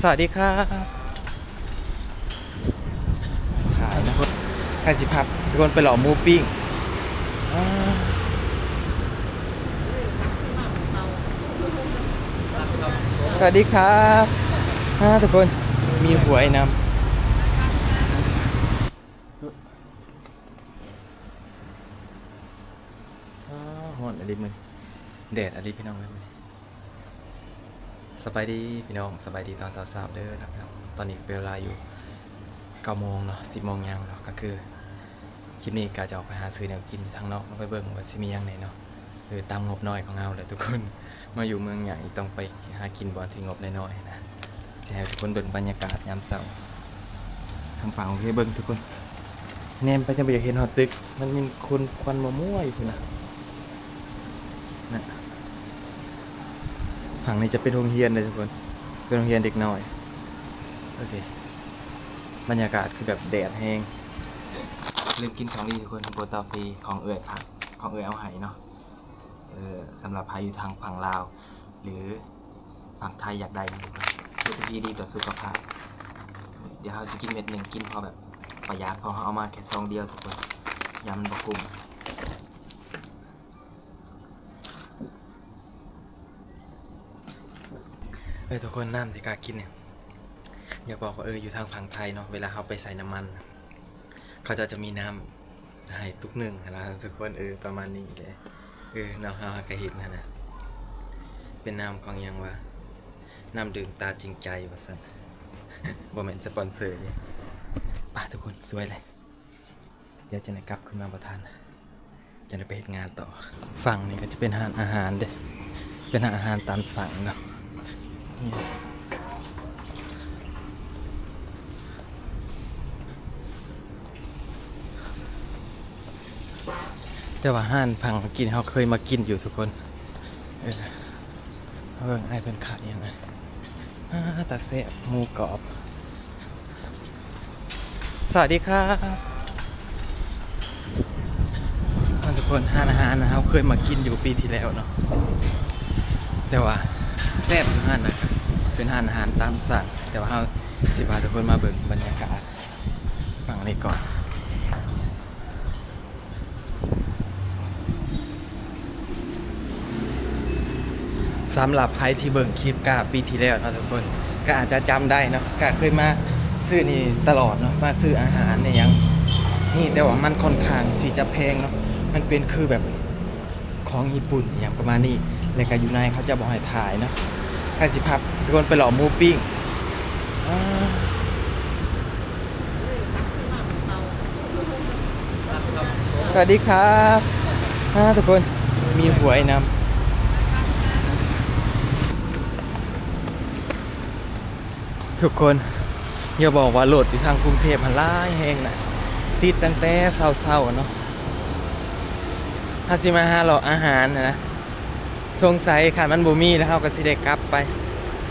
สวัสดีครับขายนะครับใครสิพับทุกคนไปหล่อหมูปิ้งสวัสดีครับทุกคนมีหวยนำหอนอะไรมึงแดดอะไรพี่น้องเลยสบายดีพี่น้องสบายดีตอนเช้าๆเด้อนะครับตอนนี้เป็นเวลาอยู่9 โมงเนาะ10 โมงยังเนาะก็คือคลิปนี้ก็จะออกไปหาซื้อแนวกินทางนอกมาไปเบิ่งว่าสิมียังไงเนาะตามงบน้อยของเราเลยทุกคนมาอยู่เมืองใหญ่ต้องไปหากินบอนที่งบน้อยๆนะจะให้ทุกคนเบิ่งบรรยากาศยามเช้าทางฝั่งของเบิ่งทุกคนแนมไปจะไปอยากเห็นหอตึกมันมีคนควันมั่วๆอยู่นะฝั่งนี้จะเป็นโรงเรียนเลยทุกคนเป็นโรงเรียนเด็กน้อยโอเคบรรยากาศคือแบบแดดแห้งลืมกินของดีทุกคนโบตาฟรีของเอื่อยผักของเอื่อยเอาไหเนาะสำหรับใครอยู่ทางฝั่งลาวหรือฝั่งไทยอยากได้คือที่ดีต่อสุขภาพเดี๋ยวเราจะกินเม็ดหนึ่งกินพอแบบประหยัดพอเอามาแค่ซองเดียวทุกคนยำมันบะกุ่มทุกคนน้ำที่กากินเนี่ยอยากบอกว่าอยู่ทางฝั่งไทยเนาะเวลาเขาไปใส่น้ำมันเขาจะมีน้ำให้ทุกหนึ่งนะทุกคนประมาณนี้เลยน้ำเขากระหินนะเป็นน้ำของยังว่าน้ำดื่มตาจริงใจว่าสันบ่แม่นสปอนเซอร์เลยป่ะทุกคนสวยเลยเดี๋ยวจะได้กลับขึ้นมาประทานจะได้ไปเฮ็ดงานต่อฝั่งนี้ก็จะเป็นอาหารเด้เป็นอาหารตามสั่งเนาะแต่ว่าห้านพังกินเขาเคยมากินอยู่ทุกคนไอ้เป็นขายยังไงตาเสะหมูกรอบสวัสดีครับทุกคนห้านอาหารนะเขาเคยมากินอยู่ปีที่แล้วเนาะแต่ว่าแซ่บห้านนะครับเป็นห้านอาหารตามสั่งแต่ว่าเขาสิพาทุกคนมาเบิ่งบรรยากาศฝั่งนี้ก่อนสำหรับใครที่เบิ่งคลิปกาปีที่แล้วนะทุกคนก็อาจจะจำได้เนาะก็เคยมาซื้อนี่ตลอดเนาะมาซื้ออาหารเนี่ยยังนี่แต่ว่ามันค่อนข้างที่จะแพงเนาะมันเป็นคือแบบของญี่ปุ่นอย่างประมาณนี้แล้วก็อยู่ในเขาจะบอกให้ถ่ายเนาะใครสิพับทุกคนไปหล่อหมูปิ้งสวัสดีครับทุกคนมีหวยนำทุกคนอย่าบอกว่าโหลดอยู่ทางกรุงเทพมันล่ายแห้งนะติดตั้งแต่เศร้าๆเนาะถ้าสิมาหาเราอาหารนะสงสัยค่ะมันบ่มีแล้วเขาก็สิได้กลับไป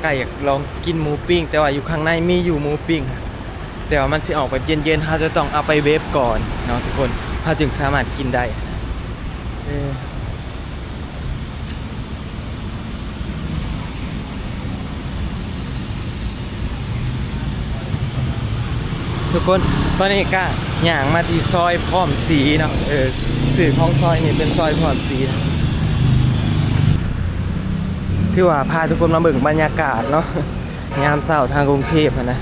ใกล้อยากลองกินหมูปิ้งแต่ว่าอยู่ข้างในมีอยู่หมูปิ้งแต่ว่ามันสิออกแบบเย็นๆเขาจะต้องเอาไปเวฟก่อนเนาะทุกคนเขาจึงสามารถกินได้ทุกคนตอนนี้ก็ย่างมาที่ซอยพร้อมสีเนาะสื่อของซอยนี่เป็นซอยพร้อมสีคือว่าพาทุกคนมาเบิ่งบรรยากาศเนาะยามเช้าทางกรุงเทพนะ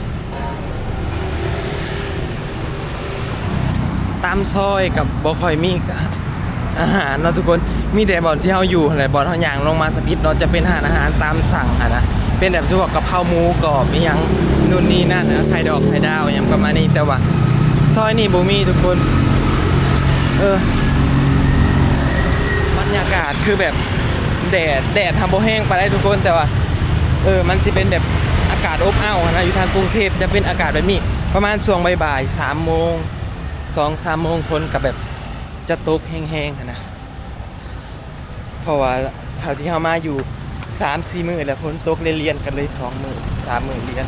ตามซอยกับบ่ค่อยมีอาหารเนาะทุกคนมีแต่บ่อนที่เฮาอยู่อะไรบ่อนเฮาย่างลงมาตะพิดเนาะจะเป็นอาหารตามสั่งนะเป็นแบบพวกกะเพราหมูกรอบมีหยังนู่นนี่นั่นนะไข่ดอกไข่ดาวอย่างประมาณนี้แต่ว่าซอยนี่บ่มีทุกคนบรรยากาศคือแบบแดดทำโบแห้งไปได้ทุกคนแต่ว่ามันจะเป็นแบบอากาศอบอ้าวนะอยู่ทางกรุงเทพจะเป็นอากาศแบบนี้ประมาณช่วงบ่ายๆ3 โมง 2-3 โมงคนกับแบบจะตกแห้งๆนะเพราะว่าเท่าที่เขามาอยู่ 3-4 มื้อแล้วคนตกเรียนกันเลย2 มื้อ 3 มื้อเรียน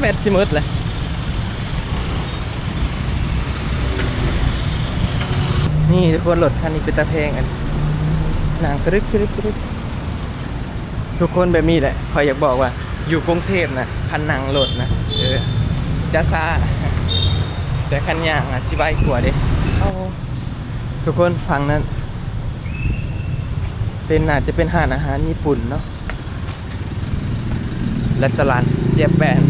แบตสิหมดเลยนี่ทุกคนรถคันนี้เป็นตะเพงอันนางกรึก ทุกคนแบบนี้แหละคอยอยากบอกว่าอยู่กรุงเทพนะคันนั่งรถนะจะซาแต่คันย่างสิบายกว่าเด้ทุกคนฟังนั้นเป็นอาจจะเป็นห้านอาหารญี่ปุ่นเนาะและตลาดเจแปน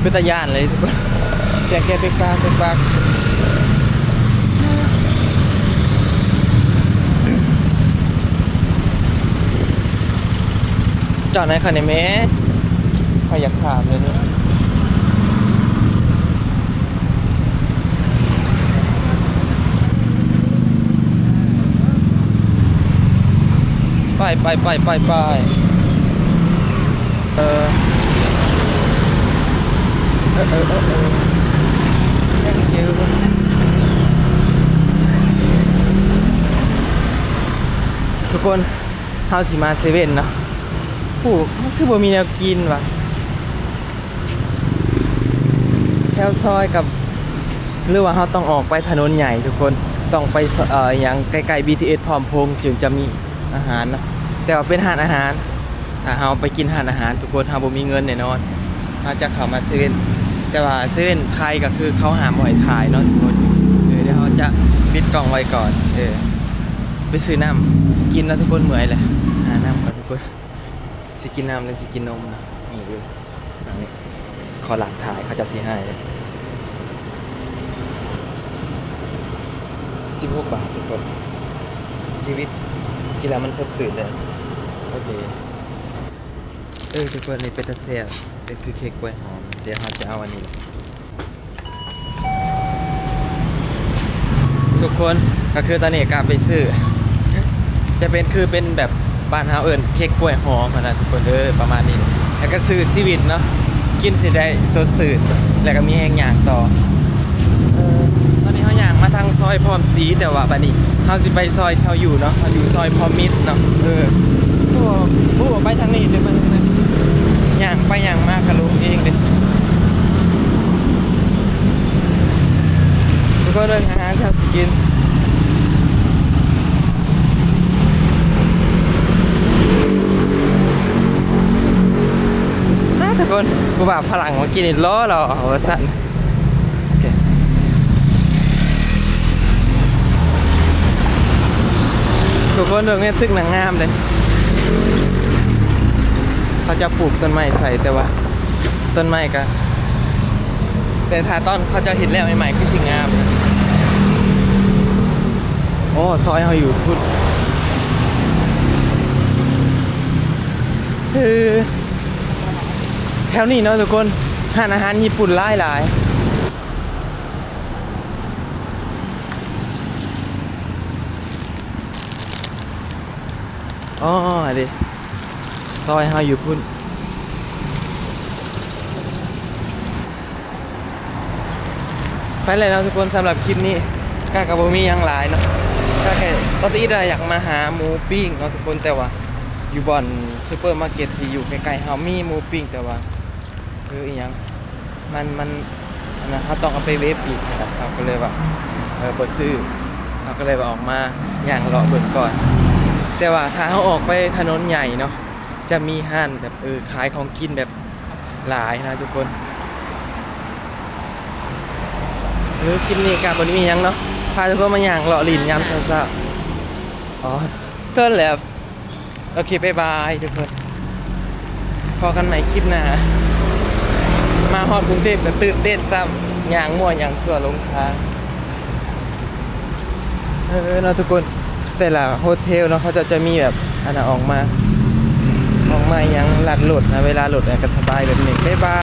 เป็นตะยานเลยทุกคนเสียงแกเป็นปากเป็นปากจอดไหนคะเนี่ยแม่เขาอยากถามเลยเนี่ยไปThank you ทุกคนเฮาสิมาเซเว่นเนาะผู้มันคือบ่มีแนวกินวะแถวซอยกับหรือว่าเฮาต้องออกไปถนนใหญ่ทุกคนต้องไปอย่างใกล้ๆ BTS พร้อมพงษ์จึงจะมีอาหารเนาะแต่ว่าเป็นร้านอาหารถ้าเฮาไปกินร้านอาหารทุกคนเฮาบ่มีเงินแน่นอนเฮาจะเข้ามาเซเว่นแต่ว่าเซเว่นไทยก็คือเขาหามบ่ให้ถ่ายเนาะทุกคนเดี๋ยวเฮาจะปิดกล่องไว้ก่อนไปซื้อน้ำกินแล้วทุกคนเมื่อยเลยหาน้ำก่อนทุกคนสิกินน้ำหรือสิกินนมนะนี่ดูนี่ขอหลักถ่ายเขาจะสิให้เลย16 บาททุกคนชีวิตกีฬามันสดชื่นเลยโอเคทุกคนนี่เป็นตะเซียเป็นคือเค้กกล้วยหอมเดี๋ยวเราจะเอาอันนี้ทุกคนก็คือตอนนี้กลับไปซื้อจะเป็นคือเป็นแบบบ้านเฮาเอิ้นเค้กกล้วยหอมนะทุกคนประมาณนี้แล้วก็ซื้อชีวิตเนาะกินสิได้สดชื่นแล้วก็มีแห้งย่างต่อตอนนี้เฮาย่างมาทางซอยพร้อมสีแต่ว่าบัดนี้เฮาสิไปซอยแถวอยู่เนาะเฮาอยู่ซอยพร้อมมิตรเนาะผู้ไปทางนี้เด้อไปทางนั้นย่างไปย่างมากกะลุเองเด้ทุกคนเรื่องอาหารที่เรากินทุกคนกูบ่าพลังมากินอีกล้อเราเอาสั่นทุกคนเรื่องนี้ตึกหนังงามเลยเขาจะปลูกต้นไม้ใส่แต่ว่าต้นไม้ก็แต่ถ้าต้นเขาจะเห็นแล้วใหม่ๆคือสิ่งงามโอ้ซอยเขาอยู่พุทธคือแถวนี้เนาะทุกคนร้านอาหารญี่ปุ่นหลายอ๋อดิซอยเฮาอยู่พุ่นไปเลยนะทุกคนสำหรับคลิปนี้ก็กับมียังหลายเนาะก็แค่ตอนนี้เราอยากมาหาหมูปิ้งเนาะทุกคนแต่ว่าอยู่บ่อนซูเปอร์มาร์เก็ตที่อยู่ใกล้ๆเฮามีหมูปิ้งแต่ว่าอีหยังมันนะเขาต้องเอาไปเวฟอีกนะครับเขาก็เลยว่าบ่ซื้อเขาก็เลยว่าออกมาย่างเลาะเบิ่งก่อนแต่ว่าถ้าเขาออกไปถนนใหญ่เนาะจะมีห้านแบบขายของกินแบบหลายนะทุกคนกินนี่กับบนมียังเนาะพาทุกคนมาย่างเลาะลินยำเช้าๆอ๋อเกินแล้วโอเคบ๊ายบายทุกคนพอกันใหม่คลิปหน้ามาฮอดกรุงเทพก็ตื่นเต้นซ้ำย่างมั่วย่างสั่วลงทางเนาะทุกคนแต่ละโฮเทลเนาะเขาจะมีแบบอันนั้นออกมาอย่างลัดหลุดนะเวลาหลุดก็สบายแบบนี้บ๊ายบาย